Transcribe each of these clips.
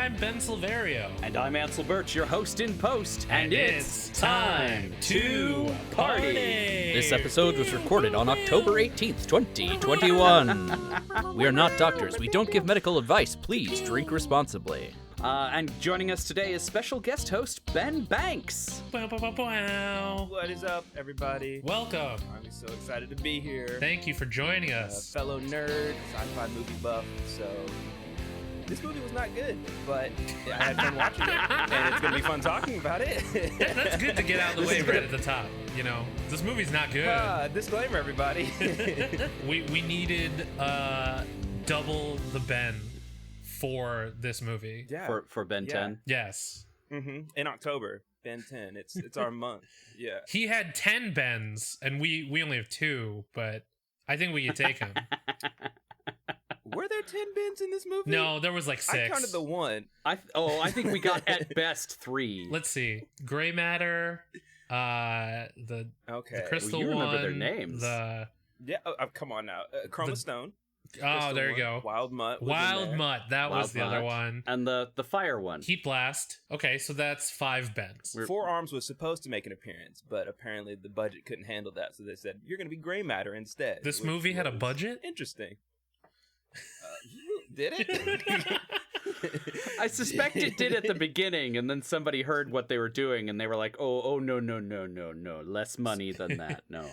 I'm Ben Silverio. And I'm Ansel Birch, your host in post. And it's time to party. This episode was recorded on October 18th, 2021. We are not doctors. We don't give medical advice. Please drink responsibly. And joining us today is special guest host Ben Banks. What is up, everybody? Welcome. I'm so excited to be here. Thank you for joining us. Fellow nerd, sci-fi movie buff. So this movie was not good, but I had fun watching it, and it's gonna be fun talking about it. That's good to get out of the way right at the top. You know, this movie's not good. Disclaimer, everybody. we needed double the Ben for this movie. Yeah. For Ben 10. Yes. Mm-hmm. In October, Ben 10. It's our month. Yeah. He had 10 Bens, and we only have 2, but I think we could take him. Were there 10 Bens in this movie? No, there was like 6. I counted the one. I think we got at best 3. Let's see. Gray Matter, the crystal you remember one, their names. Come on now. Chroma Stone. Oh, there you go. Wild Mutt. Wild Mutt. That was the other one. And the fire one. Heat Blast. Okay, so that's 5 Bens. Four Arms was supposed to make an appearance, but apparently the budget couldn't handle that, so they said, you're going to be Gray Matter instead. This movie had a budget? Interesting. Did it? I suspect it did at the beginning, and then somebody heard what they were doing, and they were like, oh, no, less money than that, no.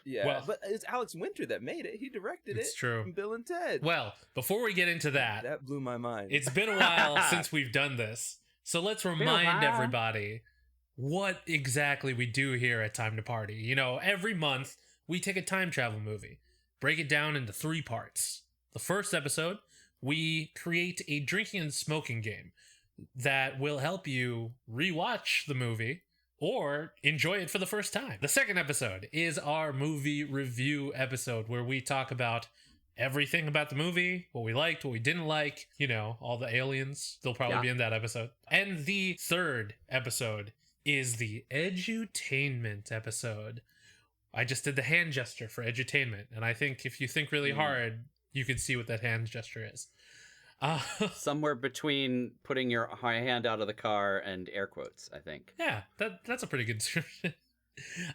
Yeah, well, but it's Alex Winter that made it. He directed it. It's true. From Bill and Ted. Well, before we get into that... That blew my mind. It's been a while since we've done this, so let's remind everybody what exactly we do here at Time to Party. You know, every month, we take a time travel movie, break it down into 3 parts. The first episode, we create a drinking and smoking game that will help you rewatch the movie or enjoy it for the first time. The second episode is our movie review episode where we talk about everything about the movie, what we liked, what we didn't like, you know, all the aliens. They'll probably be in that episode. And the third episode is the edutainment episode. I just did the hand gesture for edutainment, and I think if you think really hard, you can see what that hand gesture is. Somewhere between putting your hand out of the car and air quotes, I think. Yeah, that's a pretty good description.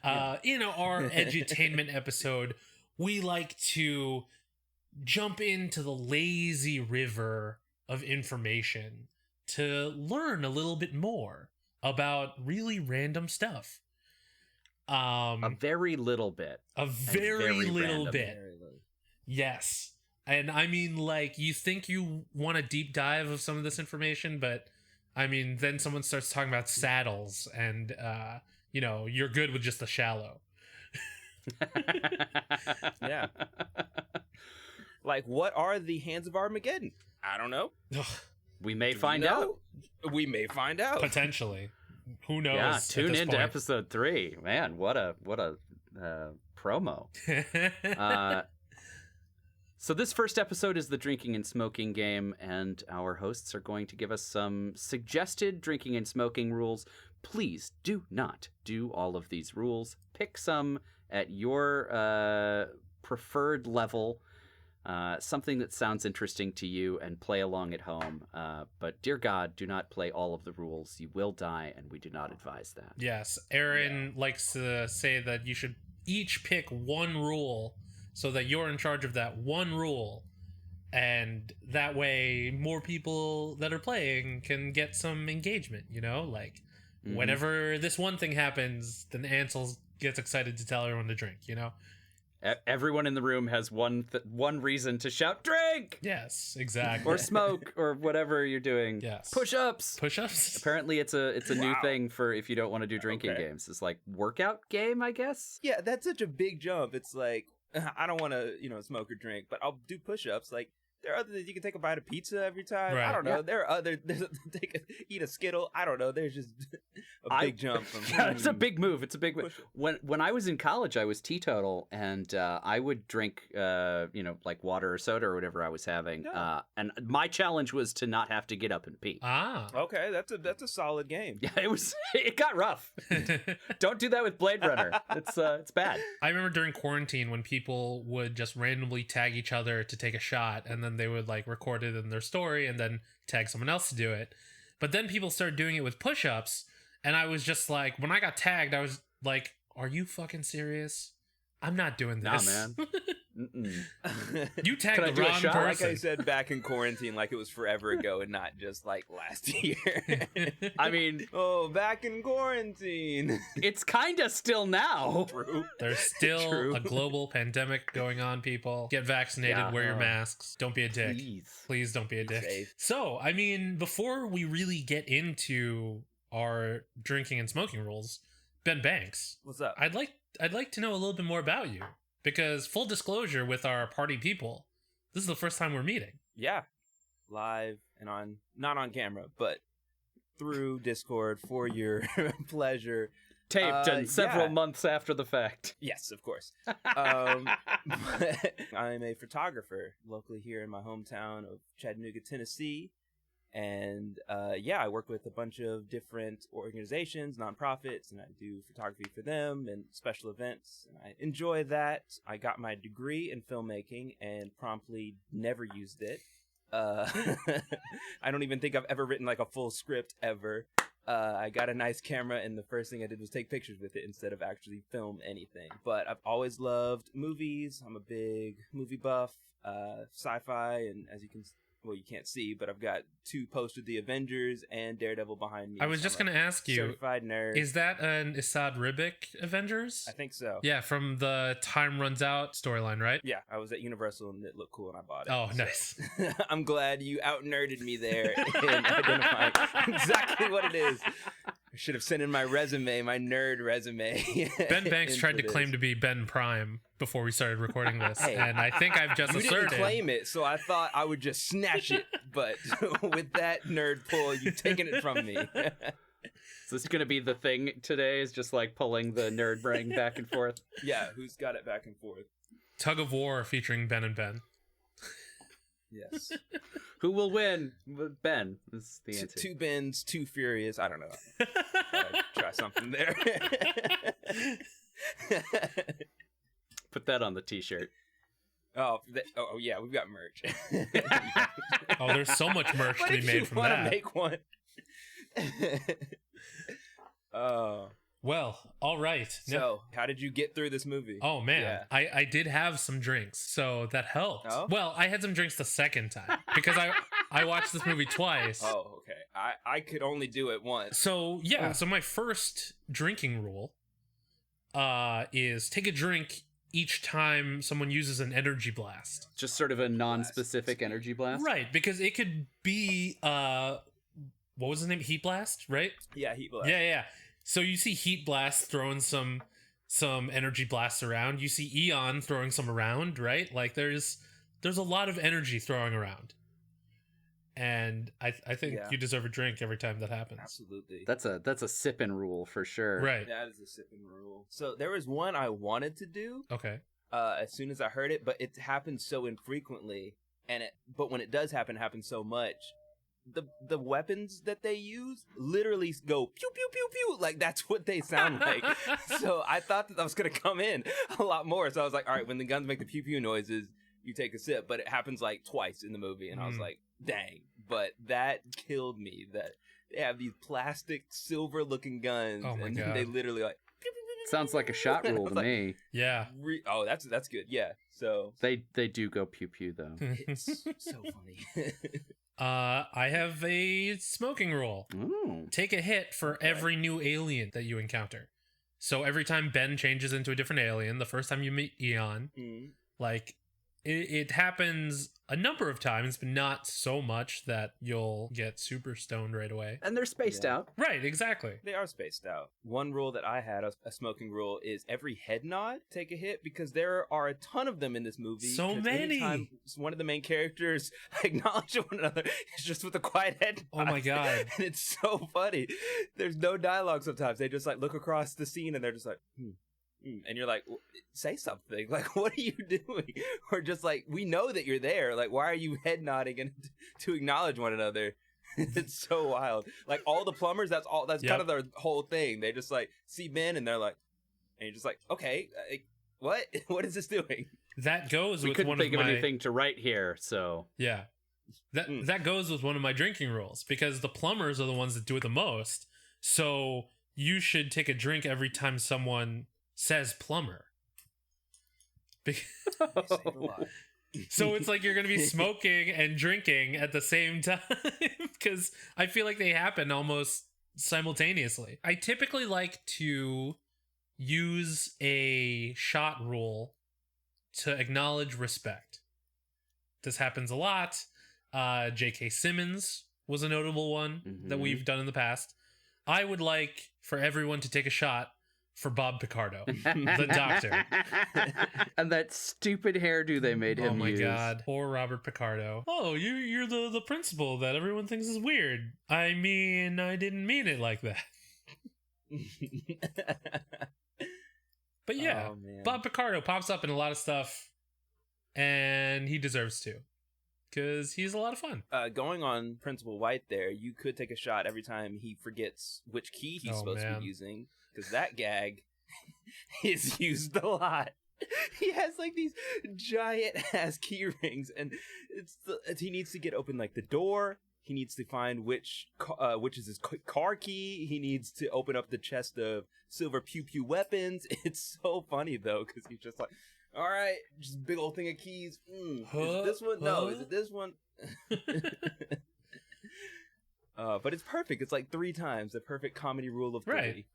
In our edutainment episode, we like to jump into the lazy river of information to learn a little bit more about really random stuff. A very little bit. A very little bit. Yes. And I mean, like, you think you want a deep dive of some of this information, but I mean, then someone starts talking about saddles and, you know, you're good with just the shallow. Yeah. Like, what are the Hands of Armageddon? I don't know. We may find out. We may find out. Potentially. Who knows? Yeah, tune into point. episode 3. Man, what a promo. So this first episode is the drinking and smoking game, and our hosts are going to give us some suggested drinking and smoking rules. Please do not do all of these rules. Pick some at your preferred level, something that sounds interesting to you, and play along at home. But dear God, do not play all of the rules. You will die, and we do not advise that. Yes, Aaron likes to say that you should each pick one rule so that you're in charge of that one rule, and that way more people that are playing can get some engagement, you know? Like, whenever this one thing happens, then Ansel gets excited to tell everyone to drink, you know? Everyone in the room has one reason to shout, drink! Yes, exactly. Or smoke, or whatever you're doing. Yes. Push-ups! Push-ups? Apparently it's a new thing for if you don't want to do drinking games. It's like workout game, I guess? Yeah, that's such a big jump. It's like, I don't want to, smoke or drink, but I'll do push-ups. Like, there are other things. You can take a bite of pizza every time. Right. I don't know. There are other. Eat a Skittle. I don't know. There's just a big jump. Yeah, it's a big move. It's a big move. When I was in college, I was teetotal, and I would drink, like water or soda or whatever I was having. Yeah. And my challenge was to not have to get up and pee. Ah. Okay, that's a solid game. Yeah, it got rough. Don't do that with Blade Runner. It's bad. I remember during quarantine when people would just randomly tag each other to take a shot, and then then they would like record it in their story and then tag someone else to do it. But then people started doing it with push-ups, and I was just like, when I got tagged, I was like, are you fucking serious? I'm not doing this. Nah, man. You tagged Can I the do a wrong shot? person. Like I said back in quarantine, like it was forever ago and not just like last year. I mean, Oh, back in quarantine. it's kind of still now. True. There's still True. a global pandemic going on, people. Get vaccinated, Yeah. wear your masks. Don't be a dick. Please. Please don't be a dick. safe. So, I mean, before we really get into our drinking and smoking rules, Ben Banks, What's up? I'd like to know a little bit more about you. Because full disclosure with our party people, this is the first time we're meeting. Yeah. Live and not on camera, but through Discord for your pleasure. Taped and several yeah. months after the fact. Yes, of course. I'm a photographer locally here in my hometown of Chattanooga, Tennessee. And I work with a bunch of different organizations, nonprofits, and I do photography for them and special events. And I enjoy that. I got my degree in filmmaking and promptly never used it. I don't even think I've ever written like a full script ever. I got a nice camera, and the first thing I did was take pictures with it instead of actually film anything. But I've always loved movies. I'm a big movie buff, sci-fi, and as you can well, you can't see, but I've got 2 posters of the Avengers and Daredevil behind me. I was So just I'm going to ask a you, certified nerd. is that an Assad Ribic Avengers? I think so. Yeah, from the Time Runs Out storyline, right? Yeah, I was at Universal and it looked cool and I bought it. Oh, So, nice. I'm glad you out-nerded me there in identifying exactly what it is. I should have sent in my resume, my nerd resume. Ben Banks tried to into claim this. to be Ben Prime before we started recording this, Hey, and I think I've just You asserted. didn't claim it, so I thought I would just snatch it. But with that nerd pull, you've taken it from me. Is this going to be the thing today? Is just like pulling the nerd brain back and forth? Yeah, who's got it back and forth? Tug of War featuring Ben and Ben. Yes. Who will win? Ben is the answer. 2 Bens, 2 Furious. I don't know. Try something there. Put that on the t-shirt. Oh yeah, we've got merch. Oh, there's so much merch What to be if made you from wanna that. Make one. Oh. Well, all right. So, how did you get through this movie? Oh man, Yeah. I did have some drinks, so that helped. Oh? Well, I had some drinks the second time because I watched this movie twice. Oh, okay. I could only do it once. So yeah, so my first drinking rule is take a drink each time someone uses an energy blast. Just sort of a non-specific energy blast? Right, because it could be what was his name? Heat Blast, right? Yeah, Heat Blast. Yeah. So you see Heat Blast throwing some energy blasts around. You see Eon throwing some around, right? Like there's a lot of energy throwing around. And I think Yeah. you deserve a drink every time that happens. Absolutely. That's a sipping rule for sure. Right. That is a sipping rule. So there was one I wanted to do Okay. as soon as I heard it, but it happens so infrequently, but when it does happen, it happens so much. The weapons that they use literally go pew pew pew pew, like that's what they sound like. So I thought that was gonna come in a lot more. So I was like, all right, when the guns make the pew pew noises, you take a sip. But it happens like twice in the movie, and I was like, dang. But that killed me. That they have these plastic silver looking guns, Oh my and God. they literally like. Sounds like a shot rule to Like- me. Yeah. Oh, that's good. Yeah. So They do go pew pew though. it's so funny. I have a smoking rule. Ooh. Take a hit for every new alien that you encounter. So every time Ben changes into a different alien, the first time you meet Eon, like it happens a number of times, but not so much that you'll get super stoned right away. And they're spaced Yeah. out. Right, exactly. They are spaced out. One rule that I had, a smoking rule, is every head nod take a hit, because there are a ton of them in this movie. So 'Cause many. anytime one of the main characters acknowledge one another, it's just with a quiet head nod. Oh my God. And it's so funny. There's no dialogue sometimes. They just like look across the scene and they're just like, and you're like, say something. Like, what are you doing? Or just like, we know that you're there. Like, why are you head nodding and to acknowledge one another? It's so wild. Like all the plumbers, that's Yep. kind of their whole thing. They just like see Ben and they're like, and you're just like, okay, what? What is this doing? that goes We with couldn't one think of of my anything to write here, so yeah. That goes with one of my drinking rules because the plumbers are the ones that do it the most. So you should take a drink every time someone says plumber. So it's like you're going to be smoking and drinking at the same time because I feel like they happen almost simultaneously. I typically like to use a shot rule to acknowledge respect. This happens a lot. J.K. Simmons was a notable one that we've done in the past. I would like for everyone to take a shot for Bob Picardo, the doctor. And that stupid hairdo they made him use. Oh my god. Poor Robert Picardo. Oh, you're the principal that everyone thinks is weird. I mean, I didn't mean it like that. But yeah, Bob Picardo pops up in a lot of stuff, and he deserves to. Because he's a lot of fun. Going on Principal White there, you could take a shot every time he forgets which key he's supposed to be using. Because that gag is used a lot. He has like these giant ass key rings, and he needs to get open like the door. He needs to find which is his car key. He needs to open up the chest of silver pew pew weapons. It's so funny though, because he's just like, all right, just a big old thing of keys. Is it this one? No, is it this one? But it's perfect. It's like 3 times the perfect comedy rule of 3. Right.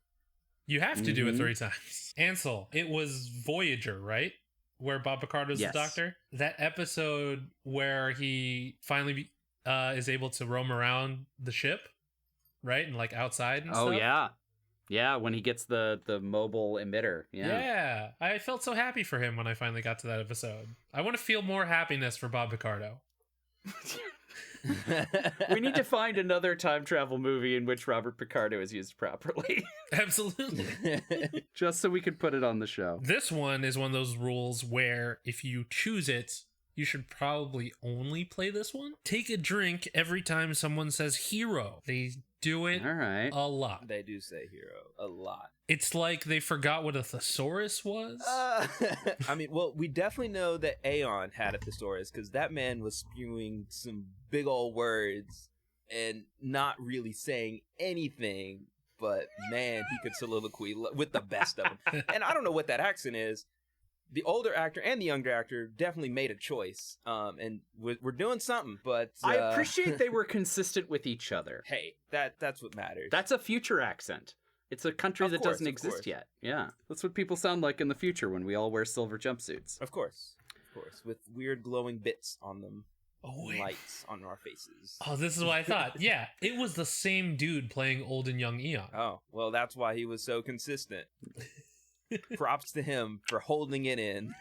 You have to do it 3 times. Ansel, it was Voyager, right? Where Bob Picardo's the doctor. That episode where he finally is able to roam around the ship, right? And like outside and stuff. Oh, yeah. Yeah, when he gets the mobile emitter. Yeah. I felt so happy for him when I finally got to that episode. I want to feel more happiness for Bob Picardo. We need to find another time travel movie in which Robert Picardo is used properly. Absolutely. Just so we could put it on the show. This one is one of those rules where if you choose it, you should probably only play this one. Take a drink every time someone says hero. They do it a lot. They do say hero a lot. It's like they forgot what a thesaurus was. I mean, well, we definitely know that Aeon had a thesaurus because that man was spewing some big old words and not really saying anything. But man, he could soliloquy with the best of them. And I don't know what that accent is. The older actor and the younger actor definitely made a choice, and we're doing something. But I appreciate they were consistent with each other. Hey, that's what matters. That's a future accent. It's a country that doesn't exist yet. Yeah, that's what people sound like in the future when we all wear silver jumpsuits. Of course, with weird glowing bits on them. Lights on our faces. Oh, this is what I thought. Yeah, it was the same dude playing old and young Eon. Oh, well, that's why he was so consistent. Props to him for holding it in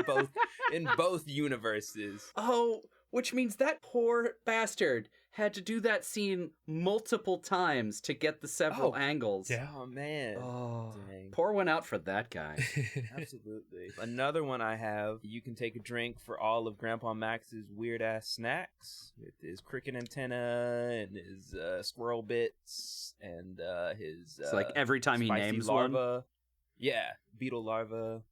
both universes. Oh, which means that poor bastard had to do that scene multiple times to get the several angles. Yeah. Oh man. Oh, dang. Pour one out for that guy. Absolutely. Another one I have. You can take a drink for all of Grandpa Max's weird ass snacks with his cricket antenna and his squirrel bits and his. It's like every time he names larva. one. Yeah, beetle larva.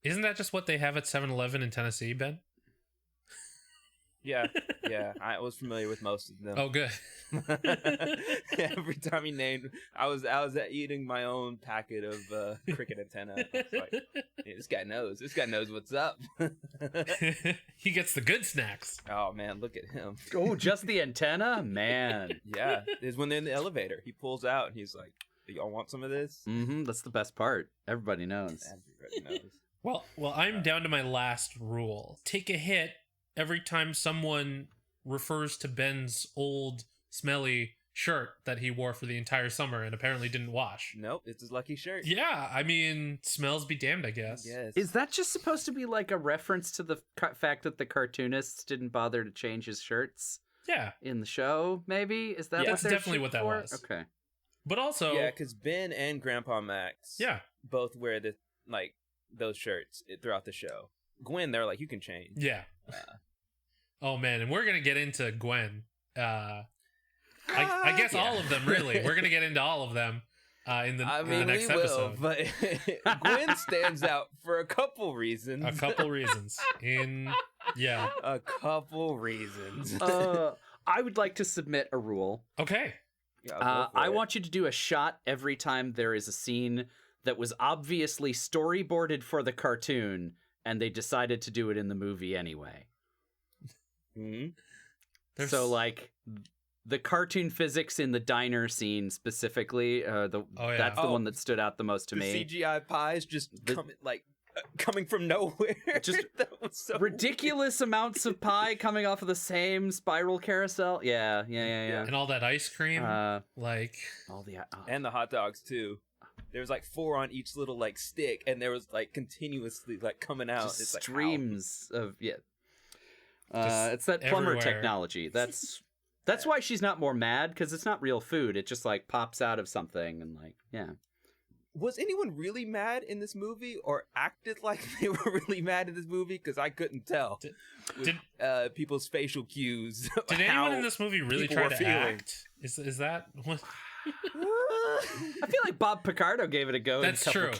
Isn't that just what they have at 7-Eleven in Tennessee, Ben? Yeah, I was familiar with most of them. Oh, good. Every time he named, I was eating my own packet of cricket antenna. I was like, hey, this guy knows what's up. He gets the good snacks. Oh man, look at him. Oh, just the antenna, man. Yeah, is when they're in the elevator. He pulls out and he's like, "Y'all want some of this?" Mm-hmm. That's the best part. Everybody knows. Everybody knows. Well, I'm down to my last rule. Take a hit every time someone refers to Ben's old, smelly shirt that he wore for the entire summer and apparently didn't wash. Nope, it's his lucky shirt. Yeah, I mean, smells be damned, I guess. Yes. Is that just supposed to be like a reference to the fact that the cartoonists didn't bother to change his shirts? Yeah. In the show, maybe? Is that what that's they're definitely what that for? was. Okay. But also... Yeah, because Ben and Grandpa Max both wear those shirts throughout the show. Gwen, they're like, you can change. Yeah. Oh, man, and we're going to get into Gwen. I guess all of them, really. We're going to get into all of them. in the I mean, next we will, episode. but Gwen stands out for a couple reasons. A couple reasons. A couple reasons. I would like to submit a rule. Okay. Yeah, I want you to do a shot every time there is a scene that was obviously storyboarded for the cartoon, and they decided to do it in the movie anyway. Mm-hmm. So, like, the cartoon physics in the diner scene specifically, that's the one that stood out the most to me. The CGI pies just coming from nowhere. Just that was so ridiculous amounts of pie coming off of the same spiral carousel. Yeah. And all that ice cream. All the and the hot dogs too. There was like 4 on each little like stick, and there was like continuously like coming out. just it's like, streams of Just it's that plumber everywhere. technology. That's why she's not more mad, because it's not real food. It just like pops out of something and like Was anyone really mad in this movie, or acted like they were really mad in this movie? Because I couldn't tell. With people's facial cues. Did anyone in this movie really people try were to feeling. act? Is that what? I feel like Bob Picardo gave it a go. That's true.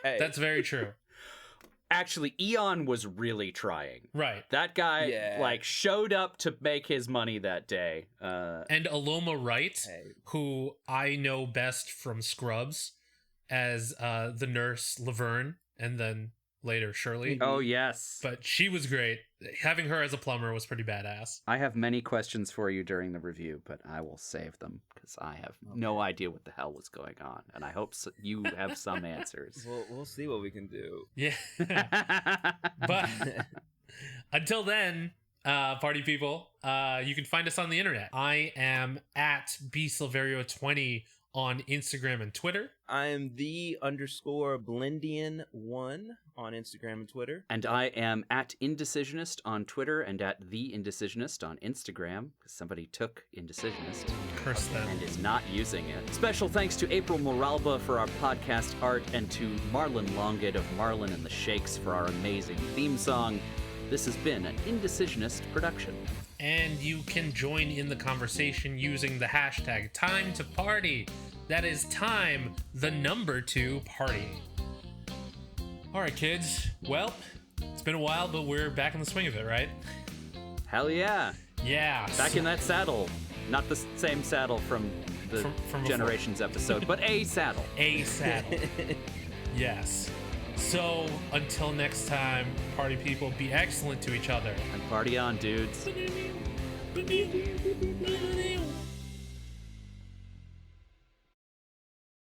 Hey, That's very true. Actually, Eon was really trying. Right. That guy like showed up to make his money that day. And Aloma Wright, who I know best from Scrubs as the nurse Laverne, and then later Shirley. Oh yes. But she was great. Having her as a plumber was pretty badass. I have many questions for you during the review, but I will save them because I have no idea what the hell was going on, and I hope you have some answers. We'll see what we can do. Yeah. But until then, party people, you can find us on the internet. I am at bsilverio20 on Instagram and Twitter. I'm _Blendian1 on Instagram and Twitter. And I am at Indecisionist on Twitter and at The Indecisionist on Instagram, because somebody took Indecisionist Curse them. and is not using it. Special thanks to April Moralba for our podcast art, and to Marlon Longid of Marlon and the Shakes for our amazing theme song. This has been an Indecisionist production. And you can join in the conversation using the hashtag #TimeToParty. That is time, the number 2 party. All right, kids. Well, it's been a while, but we're back in the swing of it, right? Hell yeah. Yeah. Back in that saddle. Not the same saddle from the from Generations episode, but a saddle. A saddle. Yes. So, until next time, party people, be excellent to each other. And party on, dudes.